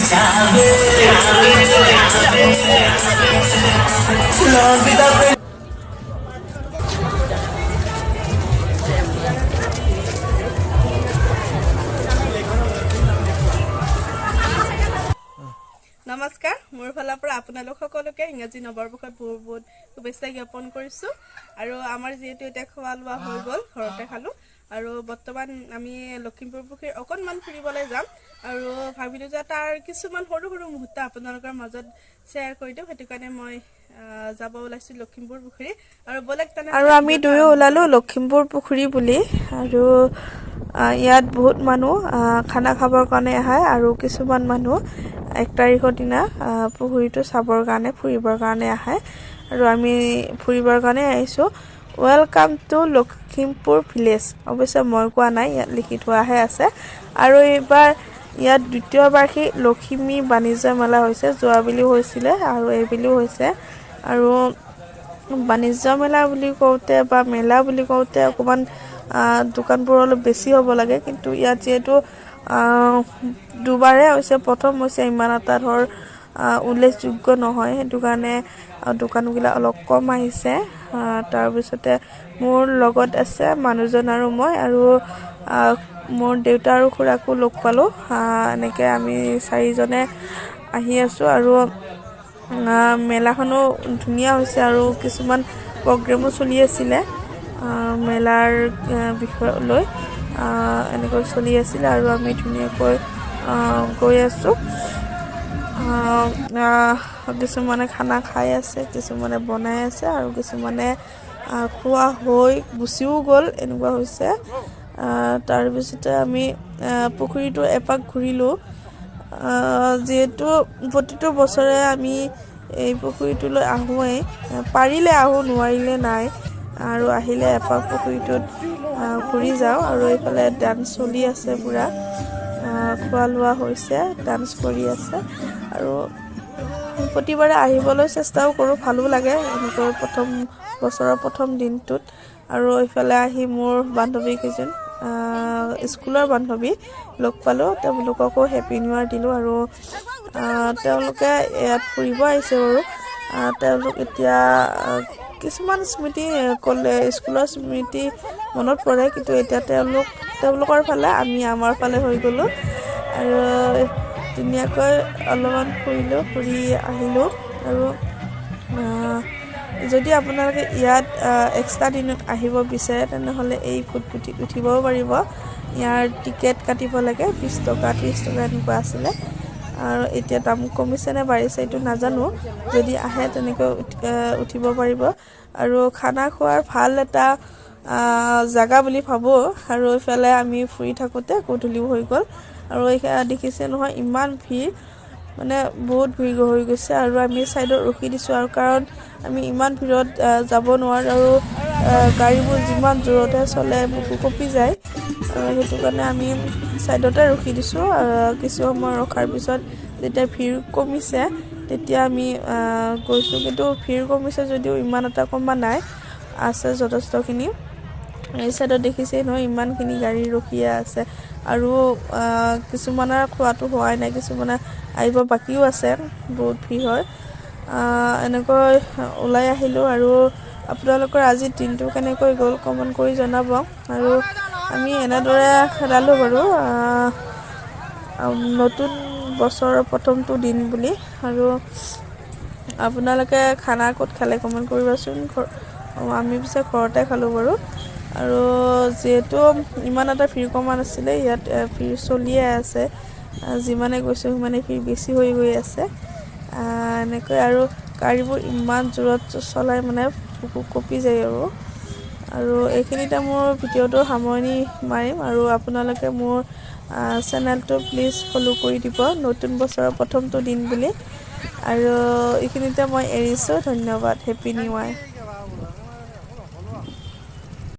নমস্কাৰ মোৰ ফালৰ পৰা আপোনালোক সকলোকে ইংৰাজী নৱবৰ্ষৰ বহুত বহুত শুভেচ্ছা জ্ঞাপন কৰিছোঁ আৰু আমাৰ যিহেতু এতিয়া খোৱা লোৱা হৈ গ'ল ঘৰতে খালোঁ আৰু বৰ্তমান আমি লখিমপুৰ পুখুৰীৰ অকণমান ফুৰিবলৈ যাম আৰু ভাবিলোঁ যে তাৰ কিছুমান সৰু সৰু মুহূৰ্ত আপোনালোকৰ মাজত শ্বেয়াৰ কৰি দিওঁ সেইটো কাৰণে মই যাব ওলাইছোঁ লখিমপুৰ পুখুৰী আৰু বলক আৰু আমি দুয়ো ওলালোঁ লখিমপুৰ পুখুৰী বুলি আৰু ইয়াত বহুত মানুহ খানা খাবৰ কাৰণে আহে আৰু কিছুমান মানুহ 1 তাৰিখৰ দিনা পুখুৰীটো চাবৰ কাৰণে ফুৰিবৰ কাৰণে আহে আৰু আমি ফুৰিবৰ কাৰণে আহিছোঁ ওয়েলকাম টু লখিমপুৰ ভিলেজ অৱশ্যে মই কোৱা নাই ইয়াত লিখি থোৱাহে আছে আৰু এইবাৰ ইয়াত দ্বিতীয় বাৰ্ষিক লখিমী বাণিজ্য মেলা হৈছে যোৱাবেলিও হৈছিলে আৰু এইবেলিও হৈছে আৰু বাণিজ্য মেলা বুলি কওঁতে বা মেলা বুলি কওঁতে অকণমান দোকানবোৰ অলপ বেছি হ'ব লাগে কিন্তু ইয়াত যিহেতু দুবাৰে হৈছে প্ৰথম হৈছে ইমান এটা ধৰ উল্লেখযোগ্য নহয় সেইটো কাৰণে দোকানবিলাক অলপ কম আহিছে তাৰপিছতে মোৰ লগত আছে মানুহজন আৰু মই আৰু মোৰ দেউতা আৰু খুৰাকো লগ পালোঁ এনেকৈ আমি 4জনে আহি আছোঁ আৰু মেলাখনো ধুনীয়া হৈছে আৰু কিছুমান প্ৰগ্ৰেমো চলি আছিলে মেলাৰ বিষয় লৈ এনেকৈ চলি আছিলে আৰু আমি ধুনীয়াকৈ গৈ আছোঁ কিছুমানে খানা খাই আছে কিছুমানে বনাই আছে আৰু কিছুমানে খোৱা হৈ গুচিও গ'ল এনেকুৱা হৈছে তাৰপিছতে আমি পুখুৰীটো এপাক ঘূৰিলোঁ যিহেতু প্ৰতিটো বছৰে আমি এই পুখুৰীটোলৈ আহোঁৱেই পাৰিলে আহোঁ নোৱাৰিলে নাই আৰু আহিলে এপাক পুখুৰীটোত ঘূৰি যাওঁ আৰু এইফালে ডান্স চলি আছে পুৰা খোৱা লোৱা হৈছে ডান্স কৰি আছে আৰু প্ৰতিবাৰে আহিবলৈ চেষ্টাও কৰোঁ ভালো লাগে এনেকৈ বছৰৰ প্ৰথম দিনটোত আৰু এইফালে আহি মোৰ বান্ধৱী কেইজন স্কুলৰ বান্ধৱী লগ পালোঁ তেওঁলোককো হেপী নিউ ইয়াৰ দিলোঁ আৰু তেওঁলোকে ইয়াত ফুৰিব আহিছে বাৰু তেওঁলোক এতিয়া কিছুমান স্মৃতি ক'লে স্কুলৰ স্মৃতি মনত পৰে কিন্তু এতিয়া তেওঁলোকৰ ফালে আমি আমাৰ ফালে হৈ গ'লোঁ আৰু ধুনীয়াকৈ অলপমান ফুৰি আহিলোঁ আৰু যদি আপোনালোকে ইয়াত এক্সট্ৰা দিনত আহিব বিচাৰে তেনেহ'লে এই ফুটপুটিত উঠিবও পাৰিব ইয়াৰ টিকেট কাটিব লাগে 20 টকা 30 টকা এনেকুৱা আছিলে আৰু এতিয়া দাম কমিছে নে বাঢ়িছে এইটো নাজানো যদি আহে তেনেকৈ উঠিব পাৰিব আৰু খানা খোৱাৰ ভাল এটা জাগা বুলি ভাবোঁ আৰু এইফালে আমি ফুৰি থাকোঁতে গধূলিও হৈ গ'ল আৰু এইয়া দেখিছে নহয় ইমান ভিৰ মানে বহুত ভিৰ হৈ গৈছে আৰু আমি ছাইডত ৰখি দিছোঁ আৰু কাৰণ আমি ইমান ভিৰত যাব নোৱাৰোঁ আৰু গাড়ীবোৰ যিমান জোৰতে চলে বুকু কঁপি যায় সেইটো কাৰণে আমি ছাইডতে ৰখি দিছোঁ কিছু সময় ৰখাৰ পিছত যেতিয়া ভিৰ কমিছে তেতিয়া আমি গৈছোঁ কিন্তু ভিৰ কমিছে যদিও ইমান এটা কমা নাই আছে যথেষ্টখিনি এই ছাইডত দেখিছেই নহয় ইমানখিনি গাড়ী ৰখিয়ে আছে আৰু কিছুমানৰ খোৱাটো হোৱাই নাই কিছুমানে আহিব বাকীও আছে বহুত ভিৰ হয় এনেকৈ ওলাই আহিলোঁ আৰু আপোনালোকৰ আজি দিনটো কেনেকৈ গ'ল কমেণ্ট কৰি জনাব আৰু আমি এনেদৰে খেলালোঁ বাৰু নতুন বছৰৰ প্ৰথমটো দিন বুলি আৰু আপোনালোকে খানা ক'ত খালে কমেণ্ট কৰিবাচোন আমি পিছে ঘৰতে খালোঁ বাৰু আৰু যিহেতু ইমান এটা ভিৰ কমা নাছিলে ইয়াত ভিৰ চলিয়ে আছে যিমানে গৈছোঁ সিমানে ভিৰ বেছি হৈ গৈ আছে এনেকৈ আৰু গাড়ীবোৰ ইমান জোৰত চলাই মানে বুকু কঁপি যায় আৰু এইখিনিতে মোৰ ভিডিঅ'টো সামৰণি মাৰিম আৰু আপোনালোকে মোৰ চেনেলটো প্লিজ ফ'ল' কৰি দিব নতুন বছৰৰ প্ৰথমটো দিন বুলি আৰু এইখিনিতে মই এৰিছোঁ ধন্যবাদ হেপী নিউ ইয়াৰ